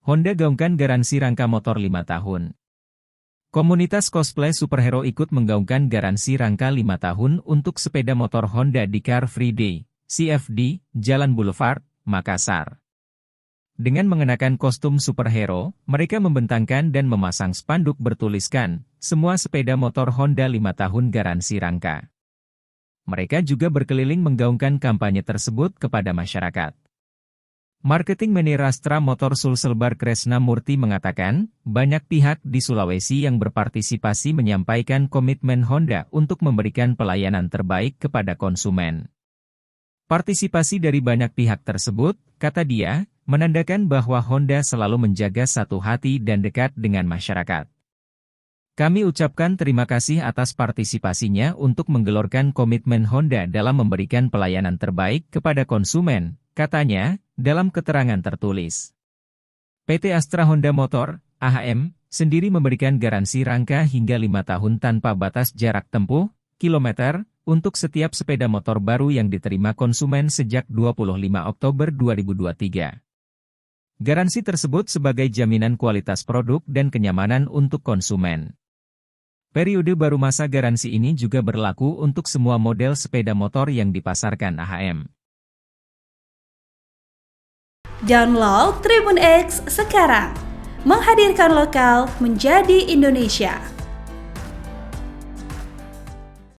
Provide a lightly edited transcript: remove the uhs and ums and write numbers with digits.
Honda gaungkan garansi rangka motor 5 tahun. Komunitas cosplay superhero ikut menggaungkan garansi rangka 5 tahun untuk sepeda motor Honda di Car Free Day, CFD, Jalan Boulevard, Makassar. Dengan mengenakan kostum superhero, mereka membentangkan dan memasang spanduk bertuliskan, semua sepeda motor Honda 5 tahun garansi rangka. Mereka juga berkeliling menggaungkan kampanye tersebut kepada masyarakat. Marketing Manager Rastra Motor Sulselbar Kresna Murti mengatakan, banyak pihak di Sulawesi yang berpartisipasi menyampaikan komitmen Honda untuk memberikan pelayanan terbaik kepada konsumen. Partisipasi dari banyak pihak tersebut, kata dia, menandakan bahwa Honda selalu menjaga satu hati dan dekat dengan masyarakat. Kami ucapkan terima kasih atas partisipasinya untuk menggelorkan komitmen Honda dalam memberikan pelayanan terbaik kepada konsumen, katanya, dalam keterangan tertulis. PT Astra Honda Motor, AHM, sendiri memberikan garansi rangka hingga 5 tahun tanpa batas jarak tempuh, kilometer, untuk setiap sepeda motor baru yang diterima konsumen sejak 25 Oktober 2023. Garansi tersebut sebagai jaminan kualitas produk dan kenyamanan untuk konsumen. Periode baru masa garansi ini juga berlaku untuk semua model sepeda motor yang dipasarkan AHM. Download Tribun X sekarang, menghadirkan lokal menjadi Indonesia.